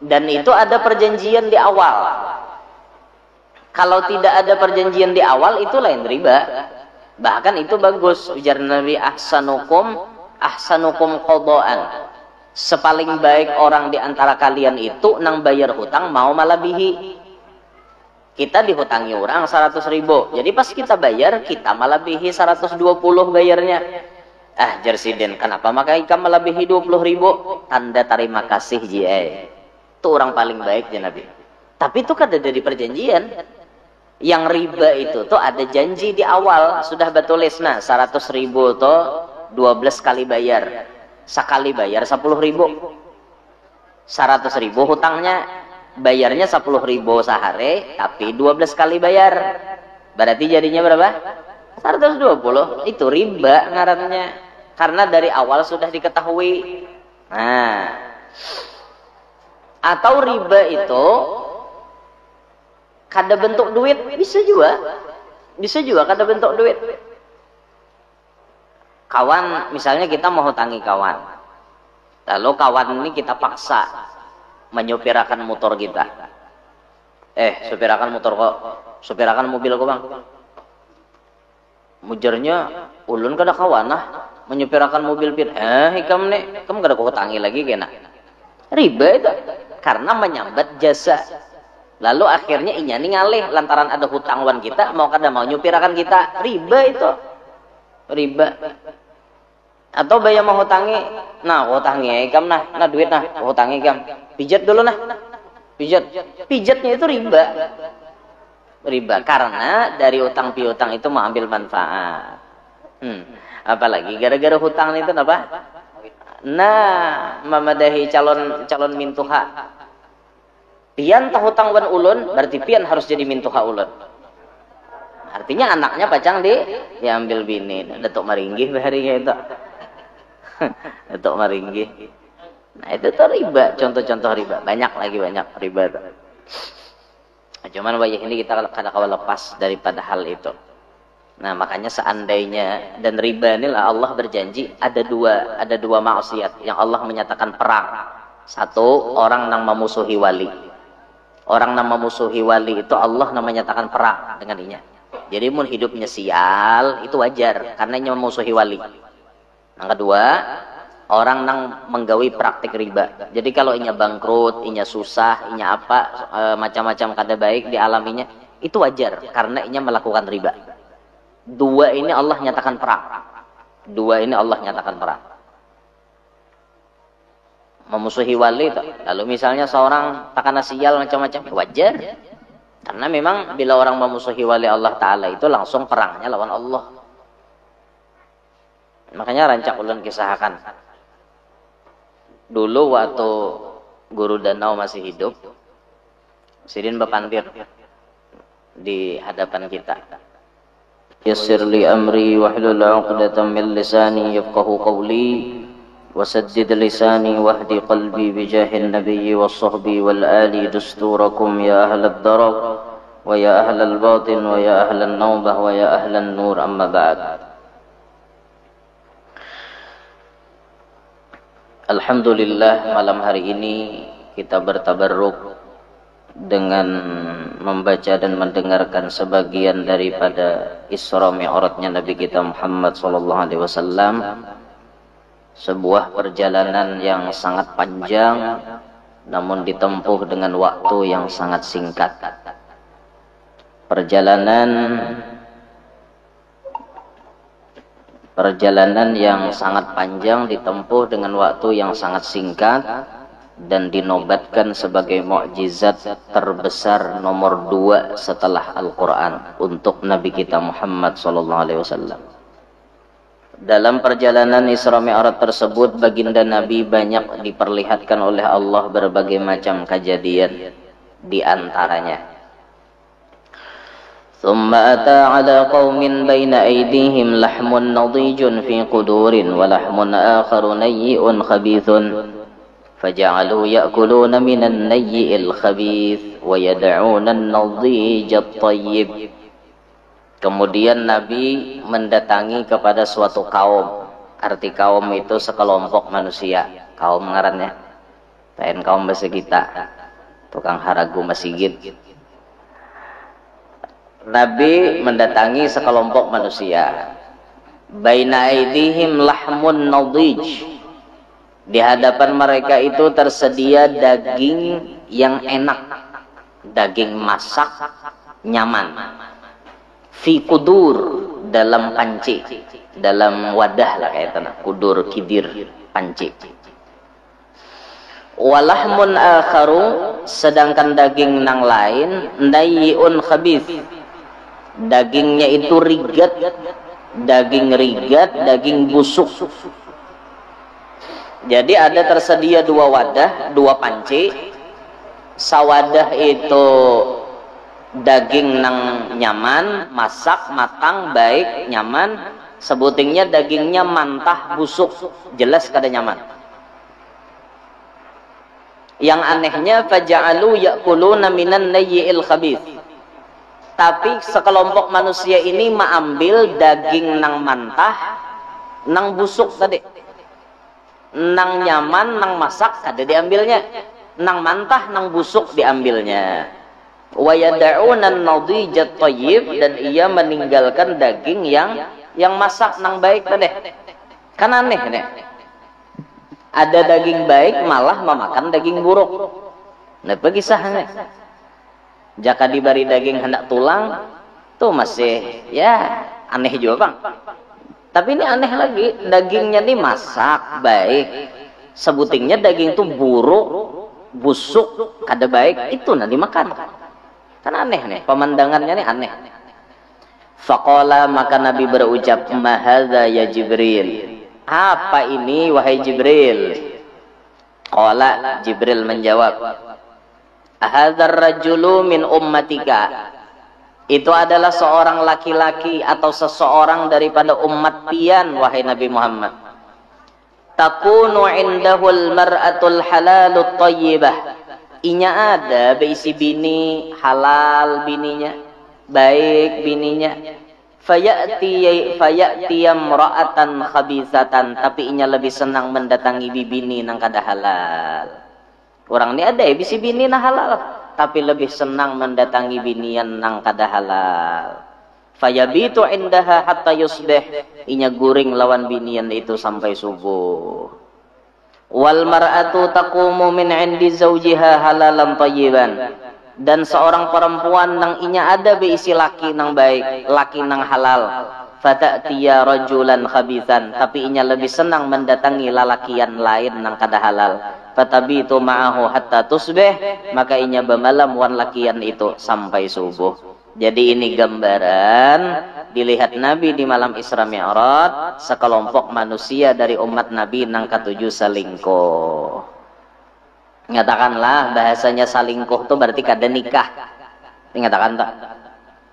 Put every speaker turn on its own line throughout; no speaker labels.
Dan itu ada perjanjian di awal. Kalau tidak ada perjanjian di awal, itu lain riba. Bahkan itu bagus. Ujar Nabi, ahsanukum qadaan. Sepaling baik orang di antara kalian itu nang bayar hutang mau malabihi. Kita dihutangi orang 100.000. Jadi pas kita bayar, kita malabihi 120 bayarnya. Jersiden, kenapa maka ikam melebihi 20.000? Tanda terima kasih jie. Itu orang paling baik ya Nabi. Tapi itu kan ada di perjanjian. Yang riba itu tuh ada janji di awal, sudah batulis. Nah, 100.000 tuh 12 kali bayar. Sekali bayar 10.000. 100.000 hutangnya, bayarnya 10.000 sehari, tapi 12 kali bayar. Berarti jadinya berapa? 120. Itu riba ngarannya. Karena dari awal sudah diketahui. Nah, atau riba itu kada bentuk duit, bisa juga kada bentuk duit. Kawan, misalnya kita mau hutangi kawan, lalu kawan ini kita paksa menyupirakan motor kita. Supirakan motor kok, supirakan mobil kok bang. Mujarnya ulun kada kawan menyupirakan mobil pin. Ikam nih, kamu kada hutangi lagi kena. Riba itu karena menyambat jasa. Lalu akhirnya inya nih ngalih lantaran ada hutangwan kita, mau kada mau nyupirakan kita. Riba itu. Riba. Atau bayar mau hutangi, nah hutangi ikam nah duit nah hutangi ikam. Pijat dulu nah. Pijatnya itu riba. Riba karena dari utang piutang itu mau ambil manfaat. Apalagi gara-gara hutang itu apa? Nah, memadahi calon mintuha. Pian tah hutang wan ulun, berarti pian harus jadi mintuha ulun. Artinya anaknya pacang diambil bini. Datuk maringgih baharinya itu. Datuk maringgih. Nah, itu tuh riba, contoh-contoh riba. Banyak riba itu. Cuman wajah ini kita kadang-kadang lepas daripada hal itu. Nah, makanya seandainya, dan riba inilah Allah berjanji ada dua maksiat yang Allah menyatakan perang. Satu, orang yang memusuhi wali. Orang yang memusuhi wali itu Allah yang menyatakan perang dengan inya. Jadi mun hidupnya sial itu wajar karena inya memusuhi wali. Yang kedua, orang yang menggawi praktik riba. Jadi kalau inya bangkrut, inya susah, inya apa macam-macam kada baik di alaminya, itu wajar karena inya melakukan riba. Dua ini Allah nyatakan perang. Memusuhi wali itu. Lalu misalnya seorang takana sial macam-macam, wajar. Karena memang bila orang memusuhi wali Allah Ta'ala itu langsung perangnya lawan Allah. Makanya rancak ulun kisahkan. Dulu waktu Guru Danau masih hidup, Sidin bepandir di hadapan kita. Yassir li amri wahlul 'uqdatam min lisani yafqahu qawli wasaddid lisani wahdi qalbi bijahin nabiyyi was-sahbi wal ali dusturakum ya ahlad darab wa ya ahlal batin wa ya ahlan nawbah wa ya ahlan nur amma ba'd. Alhamdulillah, malam hari ini kita bertabarruk dengan membaca dan mendengarkan sebagian daripada Isra Mi'rajnya Nabi kita Muhammad SAW. Sebuah perjalanan yang sangat panjang namun ditempuh dengan waktu yang sangat singkat. Perjalanan yang sangat panjang ditempuh dengan waktu yang sangat singkat dan dinobatkan sebagai mukjizat terbesar nomor 2 setelah Al-Quran untuk Nabi kita Muhammad SAW. Dalam perjalanan Isra Mi'raj tersebut, baginda Nabi banyak diperlihatkan oleh Allah berbagai macam kejadian. Di antaranya, ثم أتى على قوم بين أيديهم لحم نضيج في قدور ولحم آخر نيء خبيث فجعلوا يأكلون من النيء الخبيث ويدعون النضيج الطيب. Kemudian Nabi mendatangi kepada suatu kaum. Arti kaum itu sekelompok manusia. Kaum ngarannya. lain kaum bahasa kita tukang haragu masjid. Nabi mendatangi sekelompok manusia. Baina aidihim lahmun nadij. Di hadapan mereka itu tersedia daging yang enak, daging masak nyaman. Fi kudur, dalam panci, dalam wadah lah kayak tanah kudur, kidir, panci. Walahmun akharu, sedangkan daging nang lain nayyi'un khabith, dagingnya itu rigat, daging rigat, daging busuk. Jadi ada tersedia dua wadah, dua panci. Sawadah itu daging nang nyaman, masak, matang, baik, nyaman. Sebutingnya dagingnya mantah, busuk, jelas kada nyaman. Yang anehnya faja'alu ya'kuluna minan nayyi'il khabith. Tapi sekelompok manusia ini mengambil daging nang mantah, nang busuk tadi. Nang nyaman, nang masak kada diambilnya. Nang mantah, nang busuk diambilnya. Wa yad'una an-nadijat thayyib, dan ia meninggalkan daging yang masak nang baik tadi. Kan aneh nih. Ada daging baik malah memakan daging buruk. Nah, kisahnya. Jika diberi daging hendak tulang, tuh masih ya aneh juga, Bang. Tapi ini aneh lagi, dagingnya nih masak baik, sebutingnya daging itu buruk, busuk, kada baik, itu nanti makan. Kan aneh nih, pemandangannya nih aneh. Faqala, maka Nabi berucap, ma hadza ya Jibril. Apa ini wahai Jibril? Qala, Jibril menjawab, hadzal rajulu min ummatika. Itu adalah seorang laki-laki atau seseorang daripada umat pian, wahai Nabi Muhammad. Takunu indahul mar'atul halalut thayyibah. Inya ada beisi bini halal, bininya baik, bininya. Fayati imra'atan khabisatan, tapi inya lebih senang mendatangi bini nang kada halal. Orang ini ada bisi bini nah halal, tapi lebih senang mendatangi binian nang kada halal. Fayabitu indaha hatta yusbih, inya guring lawan binian itu sampai subuh. Wal mar'atu taqumu min 'indi zawjiha halalan thayyiban. Dan seorang perempuan nang inya ada beisi laki nang baik, laki nang halal. Fata'tiya rajulan khabithan, tapi inya lebih senang mendatangi lalakian lain nang kada halal. Fatabitu ma'ahu hatta tusbih, maka inya bemalam wan lakian itu sampai subuh. Jadi ini gambaran dilihat Nabi di malam Isra Mi'raj, sekelompok manusia dari umat Nabi nang ketujuh selingkuh. Nyatakanlah bahasanya selingkuh itu berarti kada nikah. Nyatakan tak?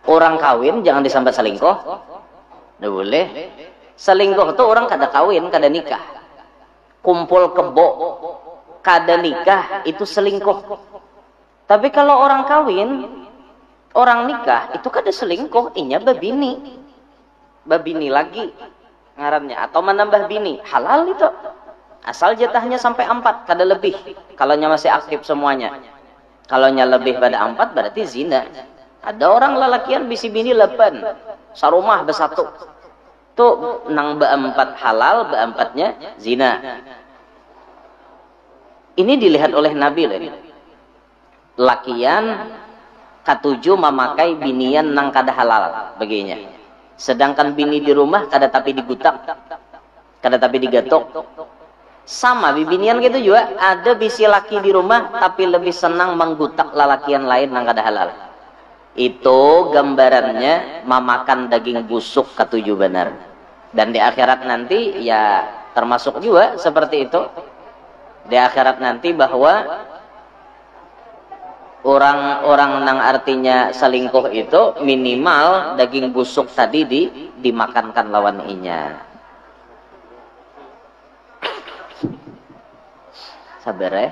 Orang kawin jangan disambat selingkuh. Nggak boleh. Selingkuh itu orang kada kawin, kada nikah. Kumpul kebo, kada nikah, itu selingkuh. Tapi kalau orang kawin, orang nikah, itu kada selingkuh, inya babini. Babini lagi ngarannya, atau menambah bini, halal itu. Asal jatahnya sampai 4, kada lebih. Kalau masih aktif semuanya. Kalau lebih pada 4 berarti zina. Ada orang lelakian bisi bini 8, sarumah besatu. Tuh nang be-4 halal, be-4-nya zina. Ini dilihat oleh Nabi loh. Lakian ketujuh memakai binian nang kada halal baginya. Sedangkan bini di rumah kada tapi digutak, kada tapi digatok. Sama bibinian gitu juga, ada bisi laki di rumah tapi lebih senang menggutak lalakian lain nang kada halal. Itu gambarannya memakan daging busuk ketujuh benar. Dan di akhirat nanti ya termasuk juga seperti itu. Di akhirat nanti bahwa orang-orang nang artinya selingkuh itu minimal daging busuk tadi dimakankan lawan inya. Sabar ya.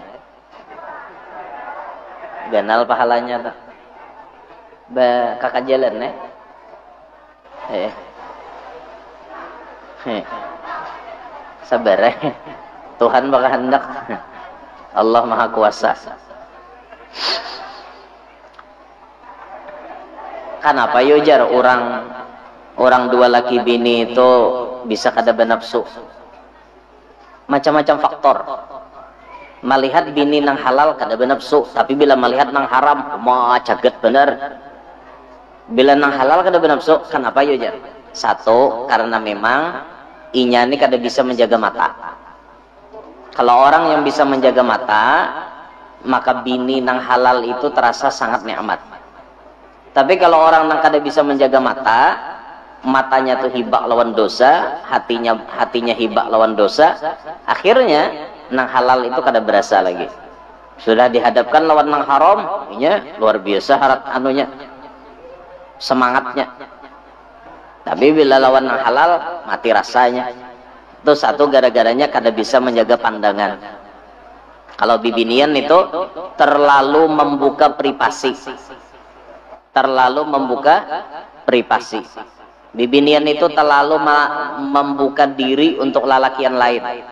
Ganal pahalanya tak. Kakak jalan ya. Sabar ya. Tuhan bakal hendak. Allah Maha Kuasa. Kenapa yojar orang dua laki bini itu bisa kada benafsu? Macam-macam faktor. Melihat bini nang halal kada benafsu, tapi bila melihat nang haram, caget bener. Bila nang halal kada benafsu, kenapa yojar? Satu, karena memang inya ini kada bisa menjaga mata. Kalau orang yang bisa menjaga mata, maka bini nang halal itu terasa sangat nikmat. Tapi kalau orang nang kada bisa menjaga mata, matanya tuh hibak lawan dosa, hatinya hibak lawan dosa, akhirnya nang halal itu kada berasa lagi. Sudah dihadapkan lawan nang haram, inya luar biasa harap anunya, semangatnya. Tapi bila lawan nang halal, mati rasanya. Itu satu, gara-garanya kada bisa menjaga pandangan. Kalau bibinian itu terlalu membuka privasi. Terlalu membuka privasi. Bibinian itu terlalu membuka diri untuk lelaki yang lain.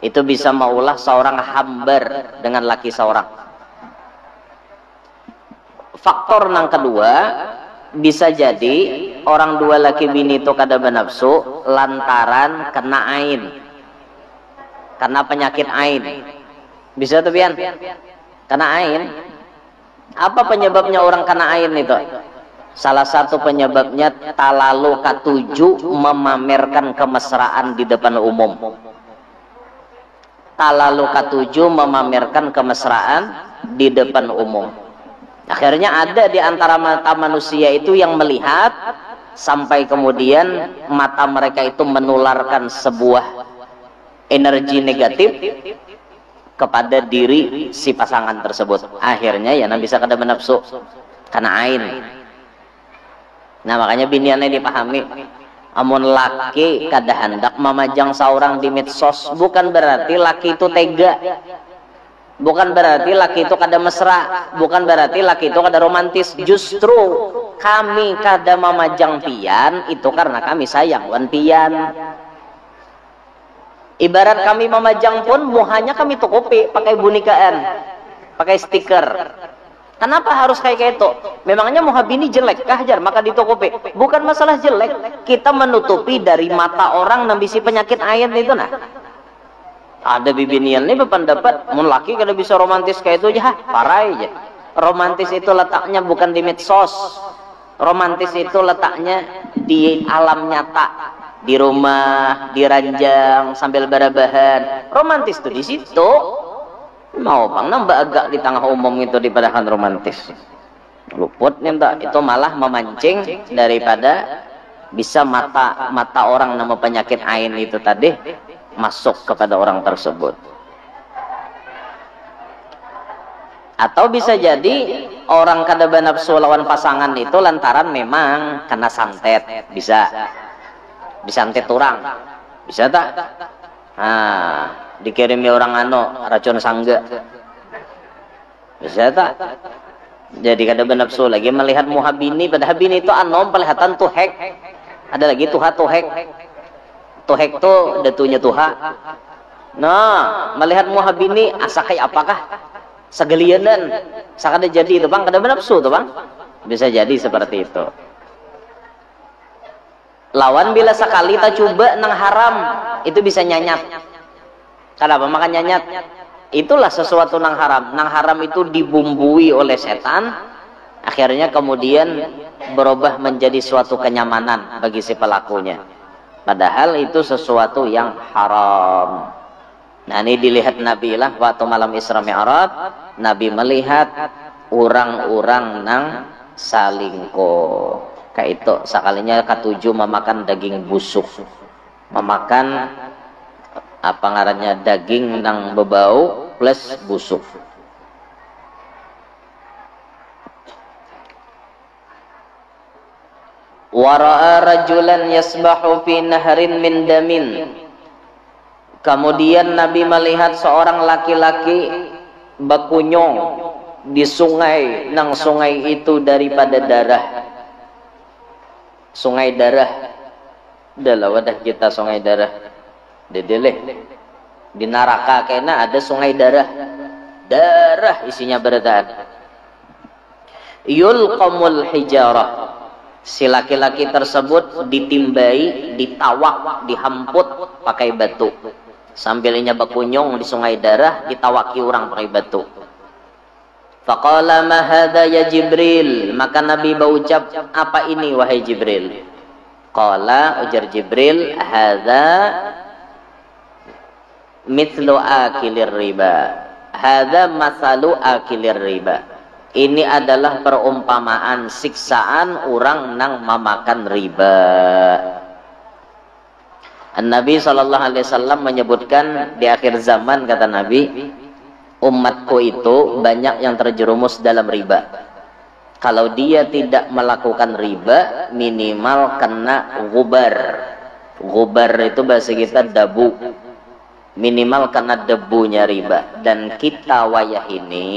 Itu bisa maulah seorang hambar dengan laki seorang. Faktor yang kedua, bisa jadi orang dua laki bini itu kada benafsu lantaran kena ain, karena penyakit ain. Bisa tuh pian? Kena ain. Apa penyebabnya orang kena ain itu? Salah satu penyebabnya talalu katuju memamerkan kemesraan di depan umum. Talalu katuju memamerkan kemesraan di depan umum. Akhirnya ada di antara mata manusia itu yang melihat sampai kemudian mata mereka itu menularkan sebuah energi negatif kepada diri si pasangan tersebut. Akhirnya ya bisa kada benafsu karena ain. Nah makanya biniannya dipahami, amun laki kada hendak memajang seorang di medsos, bukan berarti laki itu tega, bukan berarti laki itu kada mesra, bukan berarti laki itu kada romantis. Justru kami kada memajang pian itu karena kami sayang wan pian. Ibarat kami memajang pun muhanya kami tukupi pakai bunikaan, pakai stiker. Kenapa harus kayak itu? Memangnya muha bini jelek kah jar maka ditukupi? Bukan masalah jelek, kita menutupi dari mata orang yang bisi penyakit ain itu nah. Ada bibinian nih berpendapat mun laki kada bisa romantis kayak itu aja, parah aja. Romantis itu letaknya bukan di medsos. Romantis itu letaknya di alam nyata. Di rumah, di ranjang sambil barabahan. Romantis tuh di situ. Mau bang nambah agak di tengah umum itu dipadakan romantis. Luput nih itu malah memancing daripada bisa mata orang nama penyakit ain itu tadi masuk kepada orang tersebut. Atau bisa jadi orang kada benafsu lawan pasangan itu lantaran memang kena santet, bisa disantet orang, bisa tak? Nah, dikirimi orang racun sangga, bisa tak? Jadi kada benafsu lagi melihat muhabini, padahal bini itu pelihatan tuhek, ada lagi tuhek. Tuhek tuh datunya tuha. Nah, melihat muhabini asakai apakah segelianan, sakada jadi itu bang, kada benafsu tuh bang, bisa jadi seperti itu. Lawan bila sekali tak coba nang haram itu bisa nyanyat. Kenapa makan nyanyat? Itulah sesuatu nang haram. Nang haram itu dibumbui oleh setan, akhirnya kemudian berubah menjadi suatu kenyamanan bagi si pelakunya. Padahal itu sesuatu yang haram. Nah ini dilihat Nabi lah waktu malam Isra Mi'raj, Nabi melihat orang-orang nang salingko. Kayak itu sekalinya ketujuh memakan daging busuk, memakan apa ngarannya daging nang bebau plus busuk. Wara'a rajulan yasbahu fi nahrin min damin. Kemudian Nabi melihat seorang laki-laki berkunjung di sungai, nang sungai itu daripada darah. Sungai darah. Dalam wadah kita sungai darah. Dedeleh. Di neraka kena ada sungai darah. darah isinya berdaan. Yulqamul hijarah, si laki-laki tersebut ditimbai, ditawak, dihamput pakai batu. Sambil inya bakunyung di sungai darah, ditawaki orang pakai batu. Faqala ma hadza ya Jibril, maka Nabi berucap, apa ini wahai Jibril? Qala, ujar Jibril, hadza mithlu akilir riba. Hadza masalu akilir riba. Ini adalah perumpamaan siksaan orang nang memakan riba. Nabi SAW menyebutkan di akhir zaman, kata Nabi, umatku itu banyak yang terjerumus dalam riba. Kalau dia tidak melakukan riba, minimal kena gubar. Gubar itu bahasa kita dabu. Minimal kena debunya riba. Dan kita wayah ini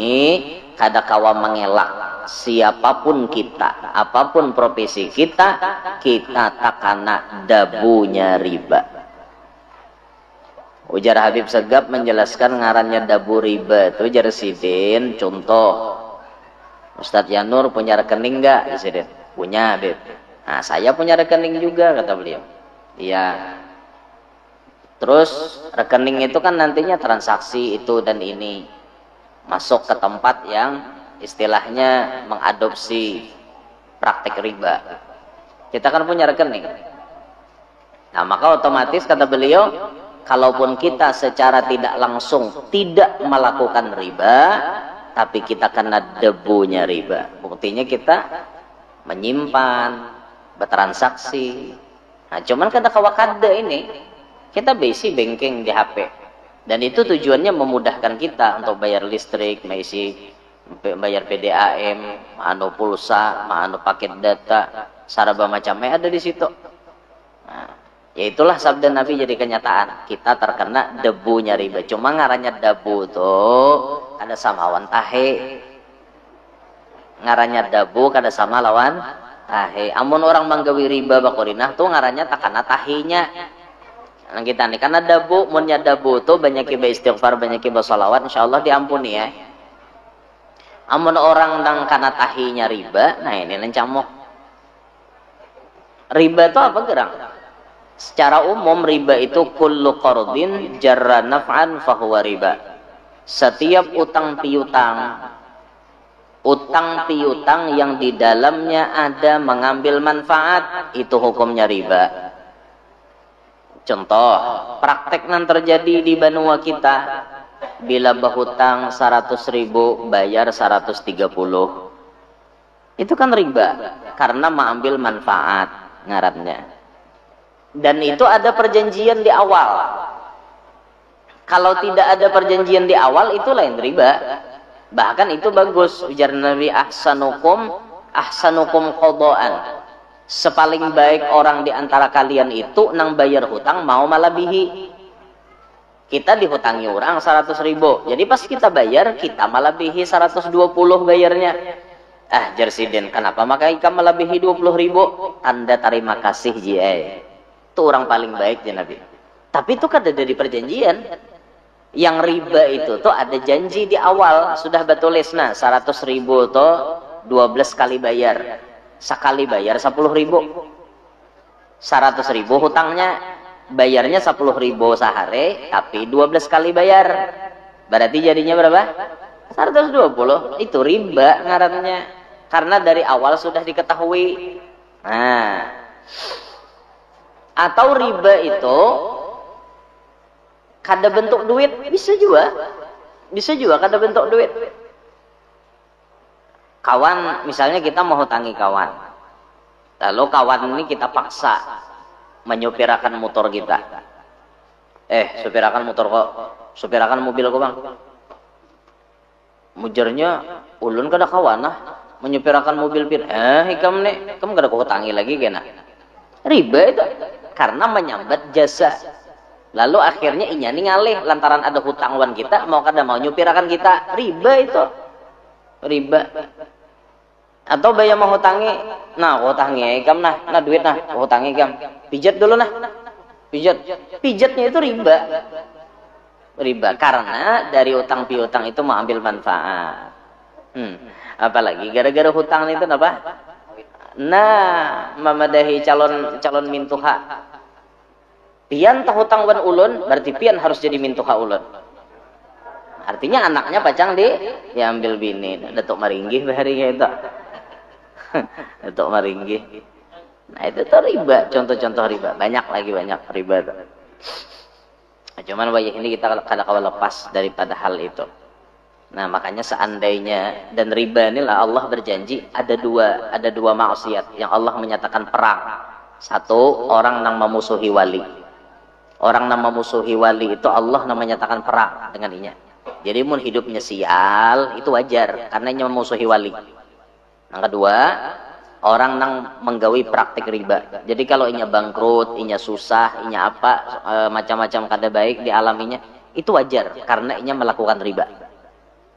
kada kawa mengelak. Siapapun kita, apapun profesi kita, kita tak kena dabunya riba. Ujar Habib Segap menjelaskan ngarannya dabu riba itu, ujar Sidin, contoh Ustadz Yanur punya rekening enggak? Sidin, punya Habib. Nah, saya punya rekening juga, kata beliau. Iya. Terus rekening itu kan nantinya transaksi itu dan ini masuk ke tempat yang istilahnya mengadopsi praktek riba. Kita kan punya rekening. Nah, maka otomatis kata beliau, kalaupun kita secara tidak langsung tidak melakukan riba, tapi kita kena debunya riba. Buktinya kita menyimpan, bertransaksi. Nah, cuman kada kawakada ini, kita besi banking di HP. Dan itu tujuannya memudahkan kita untuk bayar listrik, bayar PDAM, anu pulsa, anu paket data, saraba macamnya ada di situ. Nah, ya itulah sabda Nabi jadi kenyataan. Kita terkena debunya riba. Cuma ngarannya debu tuh ada sama lawan tahe. Ngarannya debu kada sama lawan tahe. Amun orang manggawi riba bakurinah tuh ngarannya takana tahinya. Nah, kita nih karena debu, munnya debu tuh banyak ibadah istighfar, banyak ibadah sholawat, insyaallah diampuni ya. Amun orang nang kana tahinya riba, nah ini lencamuk. Riba itu apa gerang? Secara umum riba itu kullu qardin jarra naf'an fahuwa riba. Setiap utang piutang yang di dalamnya ada mengambil manfaat, itu hukumnya riba. Contoh, praktek yang terjadi di benua kita, bila berhutang 100.000 bayar 130. Itu kan riba karena mengambil manfaat ngarannya. Dan itu ada perjanjian di awal. Kalau tidak ada perjanjian di awal, itu lain riba. Bahkan itu bagus. Ujar Nabi, ahsanukum qadaan. Sepaling baik orang di antara kalian itu nang bayar hutang mau malabihi. Kita dihutangi orang 100.000. Jadi pas kita bayar, kita malabihi 120 bayarnya. Jersidin, kenapa maka ika malabihi 20.000? Tanda terima kasih jie. Itu orang paling baik ya Nabi. Tapi itu kan ada di perjanjian. Yang riba itu tuh ada janji di awal, sudah batulis. Nah, 100.000 tuh 12 kali bayar. Sekali bayar 10.000. 100.000 hutangnya, bayarnya 10.000 sehari, tapi 12 kali bayar. Berarti jadinya berapa? 120. Itu riba ngarannya. Karena dari awal sudah diketahui. Nah, atau riba itu kada bentuk duit, bisa juga kada bentuk duit. Kawan, misalnya kita mau hutangi kawan, lalu kawan ini kita paksa menyupirakan motor kita. Supirakan motor kok, supirakan mobil kok bang. Mujarnya ulun kada kawan lah menyupirakan mobil pir. Ikam nih, kamu kada kau hutangi lagi kena. Riba itu karena menyambat jasa. Lalu akhirnya inya nih ngalih lantaran ada hutang wan kita, mau kada mau nyupirakan kita. Riba itu. Riba. Atau bayar mau hutangi, nah hutangi ikam nah duit nah hutangi ikam, pijat dulu nah, pijatnya itu riba. riba karena dari utang piutang itu mau ambil manfaat. Apalagi gara-gara hutang itu apa? Nah, memadahi calon mintuha. Pian tah hutang wan ulun, berarti pian harus jadi mintuha ulun. Artinya anaknya pacang diambil bini. Datuk maringgih bahari gitu. Datuk maringgih. Nah itu tuh riba, contoh-contoh riba. Banyak riba tuh. Cuman wajah ini kita kadang-kadang lepas daripada hal itu. Nah makanya seandainya, dan riba inilah Allah berjanji ada dua maksiat yang Allah menyatakan perang. Satu, orang yang memusuhi wali. Orang yang memusuhi wali itu Allah yang menyatakan perang dengan inya. Jadi mun hidupnya sial itu wajar karena inya memusuhi wali. Yang kedua, orang yang menggawi praktik riba. Jadi kalau inya bangkrut, inya susah, inya apa, macam-macam kada baik di alaminya, itu wajar karena inya melakukan riba.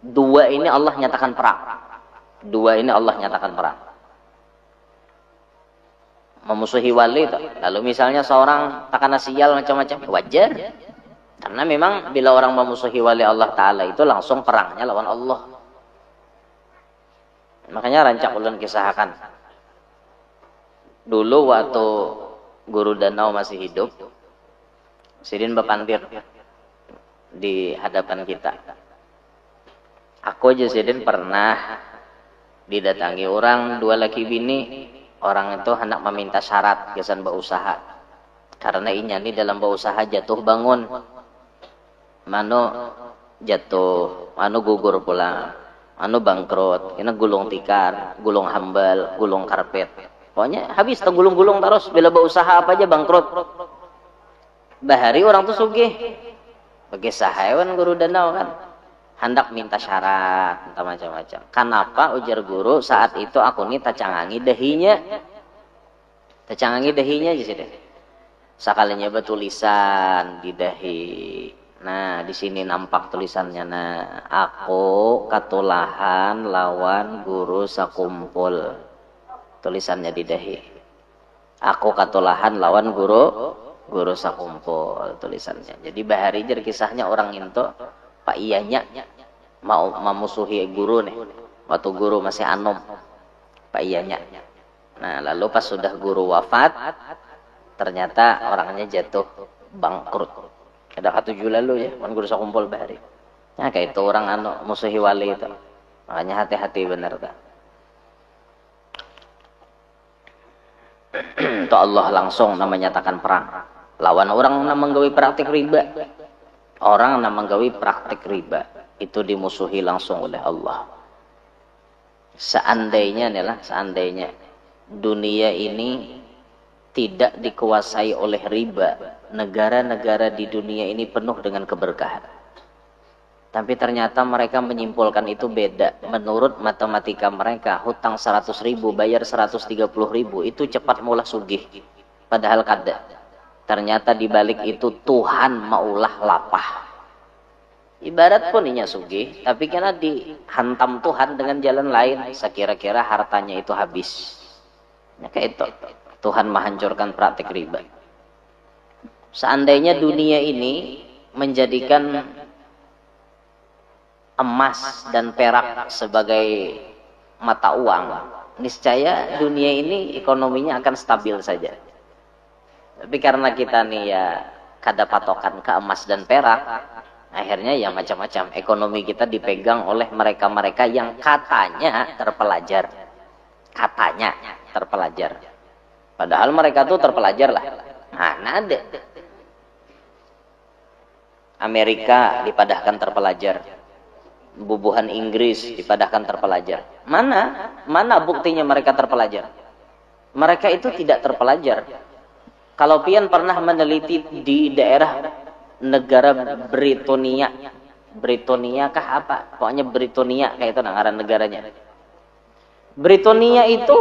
Dua ini Allah nyatakan perang. Dua ini Allah nyatakan perang. Memusuhi wali itu. Lalu misalnya seorang takana sial macam-macam, wajar. Karena memang bila orang memusuhi wali Allah Ta'ala itu langsung perangnya lawan Allah. Makanya rancak ulun kisahkan. Dulu waktu Guru Danau masih hidup, Sidin bepandir di hadapan kita. Aku aja Sidin pernah didatangi orang dua laki bini. Orang itu hendak meminta syarat kesan berusaha. Karena inya ini dalam berusaha jatuh bangun. Mano jatuh, mano gugur pula, mano bangkrut, ini gulung tikar, gulung hambal, gulung karpet. Pokoknya habis gulung-gulung terus, bila berusaha apa aja bangkrut. Bahari orang tuh sugih. Bagi sahawan Guru Danau kan. Hendak minta syarat, minta macam-macam. Kenapa ujar guru saat itu aku nih tacangangi dahinya. Tacangangi dahinya aja sih deh. Sakalinya betulisan di dahi. Nah, di sini nampak tulisannya. Nah, aku katulahan lawan guru sakumpul. Tulisannya di dahi. Aku katulahan lawan guru sakumpul tulisannya. Jadi bahari jer kisahnya orang itu Pak Iyanya mau memusuhi guru nih. Waktu guru masih anom. Pak Iyanya. Nah, lalu pas sudah guru wafat, ternyata orangnya jatuh bangkrut. Ada katujuh lalu ya, kan guru sakumpul bahari. Nah, kayak itu orang musuhi wali itu. Makanya hati-hati benar tak. Itu Allah langsung menyatakan perang. Lawan orang yang menggawi praktik riba. Orang yang menggawi praktik riba itu dimusuhi langsung oleh Allah. Seandainya dunia ini tidak dikuasai oleh riba, negara-negara di dunia ini penuh dengan keberkahan. Tapi ternyata mereka menyimpulkan itu beda. Menurut matematika mereka, hutang 100.000 bayar 130.000 itu cepat mulah sugih. Padahal kada. Ternyata dibalik itu Tuhan maulah lapah. Ibarat pun inya sugih, tapi karena dihantam Tuhan dengan jalan lain, sekira-kira hartanya itu habis. Ya kayak itu. Tuhan menghancurkan praktik riba. Seandainya dunia ini menjadikan emas dan perak sebagai mata uang, niscaya dunia ini ekonominya akan stabil saja. Tapi karena kita nih ya kada patokan ke emas dan perak, akhirnya ya macam-macam. Ekonomi kita dipegang oleh mereka-mereka yang katanya terpelajar. Katanya terpelajar. Padahal mereka tuh terpelajar lah. Mana ada. Amerika dipadahkan terpelajar. Bubuhan Inggris dipadahkan terpelajar. Mana buktinya mereka terpelajar? Mereka itu tidak terpelajar. Kalau pian pernah meneliti di daerah negara Britania kah apa? Pokoknya Britania kayak itu ngaran negaranya. Britania itu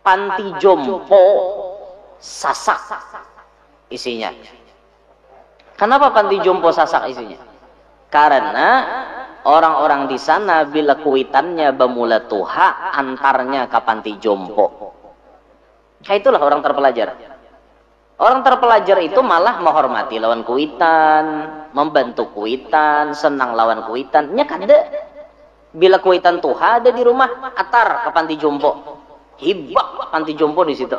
panti jompo sasak isinya. Kenapa panti jompo sasak isinya? Karena orang-orang di sana bila kuitannya bamula tuha antarnya ke panti jompo. Kayak itulah orang terpelajar. Orang terpelajar itu malah menghormati lawan kuitan, membantu kuitan, senang lawan kuitan. Nya kada. Bila kuitan tuh ada di rumah, atar ke panti jompo. Hibak panti jompo di situ.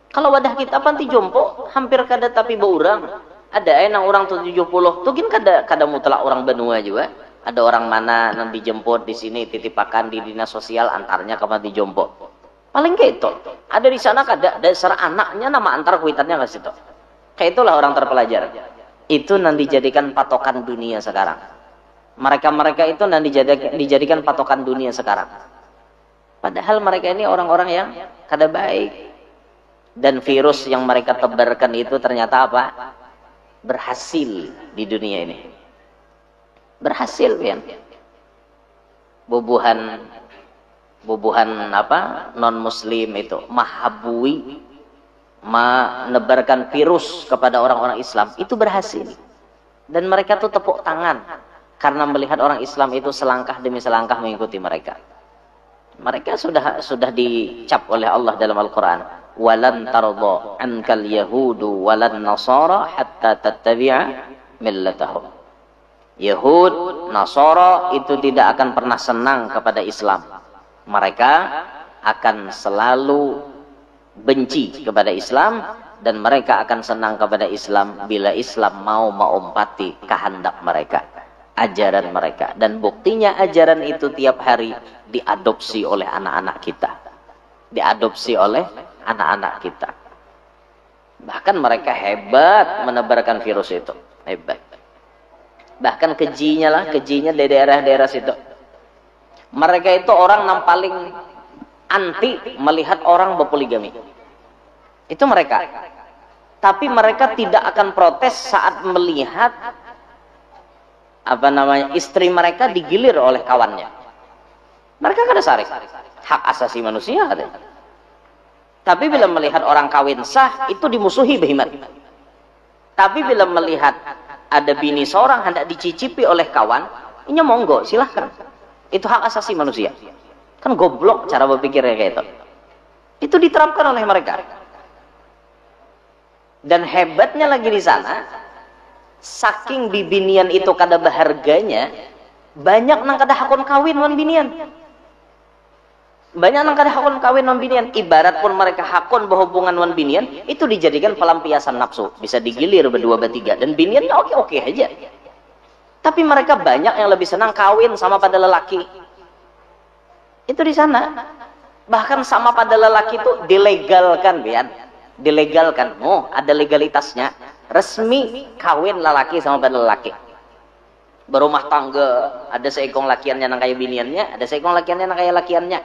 Kalau wadah kita panti jompo hampir kada tapi beurang. Ada nang orang 70, tuh gin kada mutlak orang benua juga. Ada orang mana nang dijemput di sini titipakan di dinas sosial antarnya ke panti jompo. Paling kayak itu. Ada di sana kada dasar anaknya nama antar kuitannya ke situ. Kayak itulah orang terpelajar. Itu nanti dijadikan patokan dunia sekarang. Mereka itu nanti dijadikan patokan dunia sekarang. Padahal mereka ini orang-orang yang kada baik. Dan virus yang mereka tebarkan itu ternyata apa? Berhasil di dunia ini. Berhasil kan? Bubuhan apa non muslim itu mahabui menebarkan virus kepada orang-orang Islam itu berhasil, dan mereka tuh tepuk tangan karena melihat orang Islam itu selangkah demi selangkah mengikuti mereka sudah dicap oleh Allah dalam Al-Quran, walan tarda ankal yahudu walan nasara hatta tattabi'a millatahum. Yahud, Nasara itu tidak akan pernah senang kepada Islam. Mereka akan selalu benci kepada Islam, dan mereka akan senang kepada Islam bila Islam mau mengumpati kehendak mereka, ajaran mereka. Dan buktinya ajaran itu tiap hari diadopsi oleh anak-anak kita. Diadopsi oleh anak-anak kita. Bahkan mereka hebat menebarkan virus itu. Hebat. Bahkan kejinya di daerah-daerah situ. Mereka itu orang yang paling anti melihat orang berpoligami. Itu mereka. Tapi mereka tidak akan protes saat melihat istri mereka digilir oleh kawannya. Mereka kada sarik. Hak asasi manusia katanya. Tapi bila melihat orang kawin sah itu dimusuhi behimat. Tapi bila melihat ada bini seorang hendak dicicipi oleh kawan, ini monggo silahkan. Itu hak asasi manusia. Kan goblok cara berpikirnya kayak itu. Itu diterapkan oleh mereka. Dan hebatnya lagi di sana, saking bibinian itu kada berharganya, banyak nang kada hakon kawin wan binian. Banyak nang kada hakon kawin wan binian. Ibarat pun mereka hakon berhubungan wan binian, itu dijadikan pelampiasan nafsu. Bisa digilir berdua bertiga. Dan biniannya oke-oke aja. Tapi mereka banyak yang lebih senang kawin sama pada lelaki. Itu di sana. Bahkan sama pada lelaki itu dilegalkan, Bian. Dilegalkan. Oh, ada legalitasnya. Resmi kawin lelaki sama pada lelaki. Berumah tangga. Ada seekong lakiannya nang kaya biniannya. Ada seekong lakiannya nang kaya lakiannya.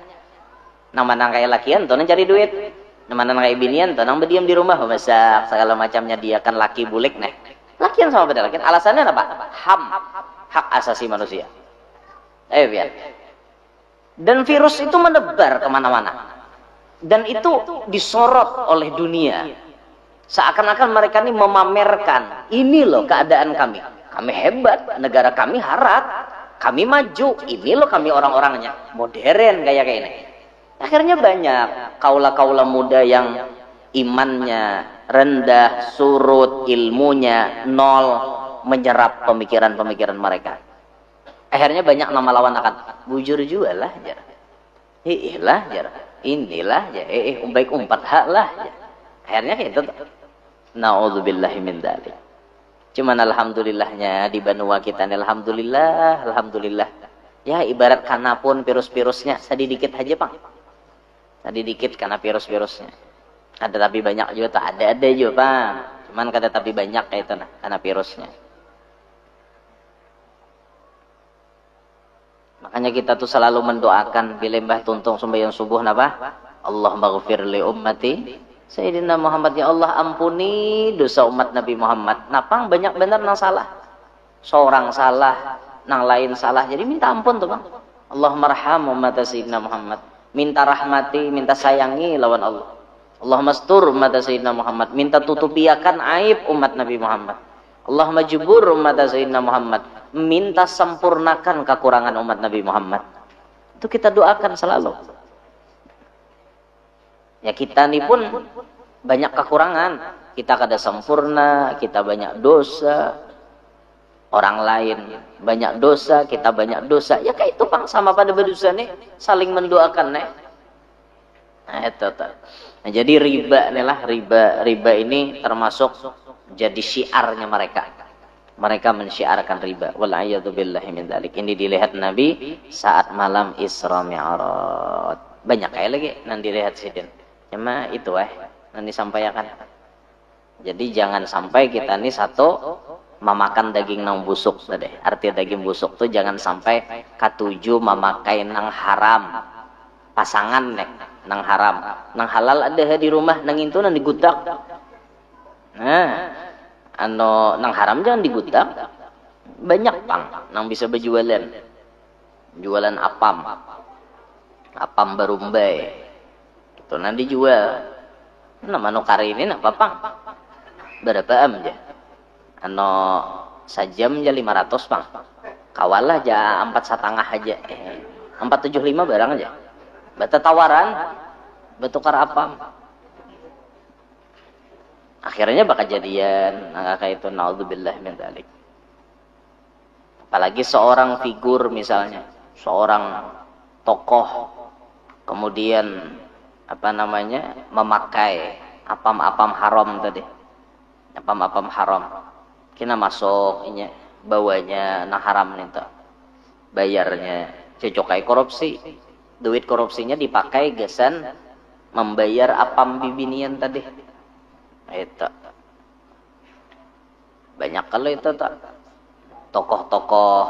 Nang mana kaya lakian, tuh nang cari duit. Nang mana kaya binian, tuh nang berdiam di rumah. Masak, segala macamnya dia kan laki bulik nih. Lakian sama pada lakian. Alasannya apa? HAM. Hak asasi manusia. Biar. Dan virus itu menebar kemana-mana. Dan itu disorot oleh dunia. Seakan-akan mereka ini memamerkan. Ini loh keadaan kami. Kami hebat. Negara kami harat. Kami maju. Ini loh kami orang-orangnya. Modern kayak ini. Akhirnya banyak kaula-kaula muda yang imannya rendah, surut, ilmunya nol, menyerap pemikiran-pemikiran mereka. Akhirnya banyak nama lawan akan bujur juga lah, jar. Lah, jar. Inilah, jar. Baik umpat hak lah, jar. Akhirnya kayak itu. Na'udzubillahi min dzalik. Cuman alhamdulillahnya di benua kita ini alhamdulillah. Ya ibarat kana pun virus-virusnya sedikit aja, Bang. Tadi dikit karena virus-virusnya. Ada tapi banyak juga, ada juga, Bang. Cuman kada tapi banyak kayak itu nah, karena virusnya. Makanya kita tuh selalu mendoakan bila mbah tuntung sembahyang subuh napa? Allahumma ghfir li ummati Sayyidina Muhammad, ya Allah ampuni dosa umat Nabi Muhammad. Napang banyak benar nang salah. Seorang salah, nang lain salah. Jadi minta ampun tuh, Bang. Allahumma arham umat Sayyidina Muhammad. Minta rahmati, minta sayangi lawan Allah. Allahumma astur umat Sayyidina Muhammad. Minta tutupiakan aib umat Nabi Muhammad. Allahumma jubur umat Sayyidina Muhammad. Minta sempurnakan kekurangan umat Nabi Muhammad. Itu kita doakan selalu. Ya kita ini pun banyak kekurangan. kita kada sempurna, kita banyak dosa, orang lain banyak dosa, kita banyak dosa. Ya kayak itu Bang, sama pada berdosa nih, saling mendoakan nih. Nah itu tuh. Nah, jadi riba nih lah, riba ini termasuk jadi syiarnya mereka. Mereka mensyiarkan riba. Wal'iyadzubillahi min dzalik. Ini dilihat Nabi saat malam Isra Mi'raj. Banyak kayak lagi nanti dilihat sidin. Cuma itu nanti sampaikan. Jadi jangan sampai kita nih satu memakan daging nang busuk tadi. Arti daging busuk tuh jangan sampai katuju memakai nang haram. Pasangan nang haram. Nang halal ada di rumah, nang itu nang digutak. Nah, nang haram jangan digutak. Banyak Bang nang bisa berjualan. Jualan apam barumbai. Itu nang dijual. Nama kari ini apa Bang? Berapa aja? Sajam aja 500 Bang. Kawalah aja 4,5 aja. 475 barang aja. Bata tawaran, bertukar apam. Akhirnya bakal jadian, kayak itu naudzubillah min dzalik. Apalagi seorang figur misalnya, seorang tokoh kemudian memakai apam-apam haram tadi. Apam-apam haram. Kena masuk bawanya nah haram nih tuh. Bayarnya cocok kayak korupsi. Duit korupsinya dipakai gesan membayar apam bibinian tadi. Itu banyak kalau itu tak tokoh-tokoh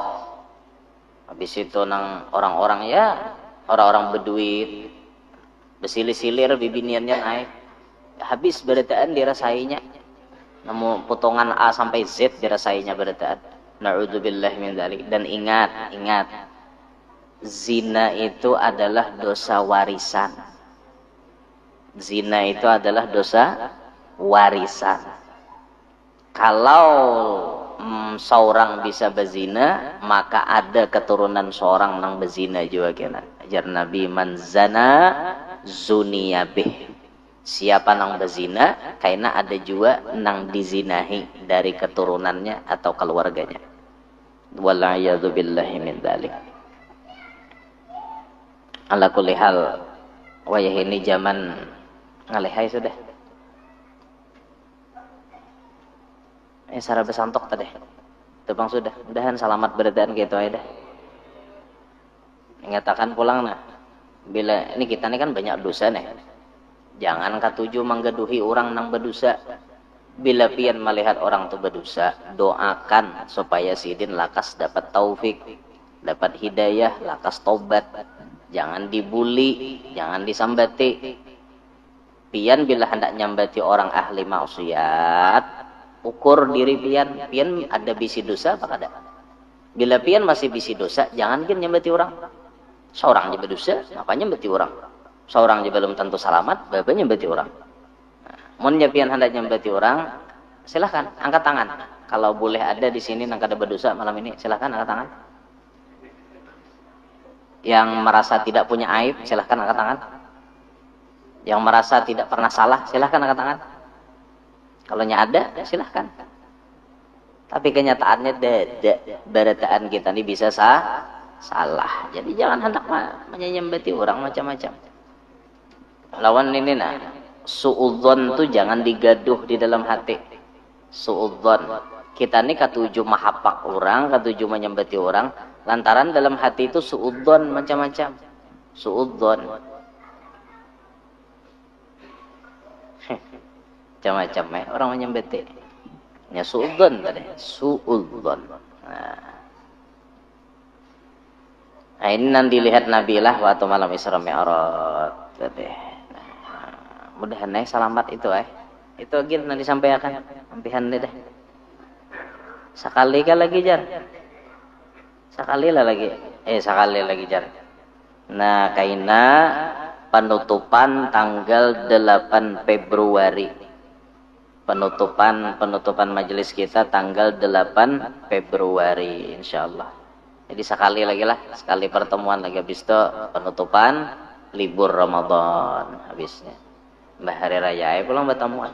habis itu nang orang-orang orang-orang berduit bersilir-silir bibiniannya naik habis berataan dirasainya namun potongan A sampai Z dirasainya berataan. Na'udzubillah min dzalik. Dan ingat zina itu adalah dosa warisan. Zina itu adalah dosa warisan. Kalau seorang bisa berzina, maka ada keturunan seorang nang berzina juga kena. Ajar Nabi man zana zuniyabih. Siapa nang berzina, karena ada juga nang dizinahi dari keturunannya atau keluarganya. Wal'iyadzubillahi min dzalik. Ala kulli hal, wayah ini zaman ngalihai sudah. Sarah besantok tadi. Itu Bang sudah. Mudahan selamat beradaan gitu aja dah. Mengatakan pulang nah. Bila ini kita nih kan banyak dosa nih. Jangan katuju menggeduhi orang nang berdosa. Bila pian melihat orang tu berdosa, doakan supaya sidin lakas dapat taufik, dapat hidayah, lakas tobat. Jangan dibuli, jangan disambati. Pian bila hendak nyambati orang ahli maksiat, ukur diri pian ada bisi dosa apa kada? Bila pian masih bisi dosa, jangan pian nyambati orang. Seorang je berdosa, apa nyambati orang? Seorang je belum tentu selamat, bapak nyambati orang. Mun pian hendak nyambati orang, silahkan angkat tangan. Kalau boleh ada di sini nang kada berdosa malam ini, silahkan angkat tangan. Yang merasa tidak punya aib, silahkan angkat tangan. Yang merasa tidak pernah salah, silahkan angkat tangan. Kalau ada, silahkan. Tapi kenyataannya berataan kita ini bisa salah. Jadi jangan hendak menyembati orang macam-macam. Lawan ini suudzon tuh jangan digaduh di dalam hati. Suudzon. Kita ini katuju mahapak orang, katuju menyembati orang, lantaran dalam hati itu suudzon macam-macam. Suudzon. Macam-macam orang menyembati. Ya suudzon tadi, suudzon. Nah, ini nanti lihat Nabilah waktu malam Isra Mi'raj tadi. Mudahan selamat itu Itu agil nanti sampaikan. Ampihan deh. Sekali lagi jar. Sekali lagi jar. Nah, kaina penutupan tanggal 8 Februari. Penutupan majelis kita tanggal 8 Februari insyaallah. Jadi sekali pertemuan lagi habis itu penutupan libur Ramadan habisnya. Mbah hari raya pulang bertemuan.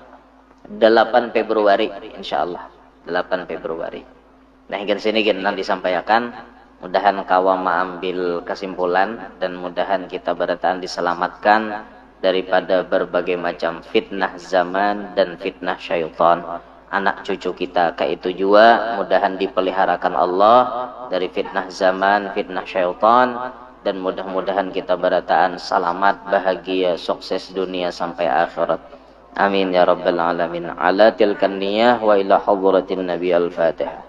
8 Februari insyaallah 8 Februari. Nah hingga sini kita disampaikan, mudahan kawam ambil kesimpulan dan mudahan kita berataan diselamatkan daripada berbagai macam fitnah zaman dan fitnah syaitan. Anak cucu kita kayak itu juga mudahan dipeliharakan Allah dari fitnah zaman, fitnah syaitan, dan mudah-mudahan kita berataan selamat, bahagia, sukses dunia sampai akhirat. Amin ya rabbal alamin. Ala tilkan niyah wa ila hadratin nabi al-fatihah.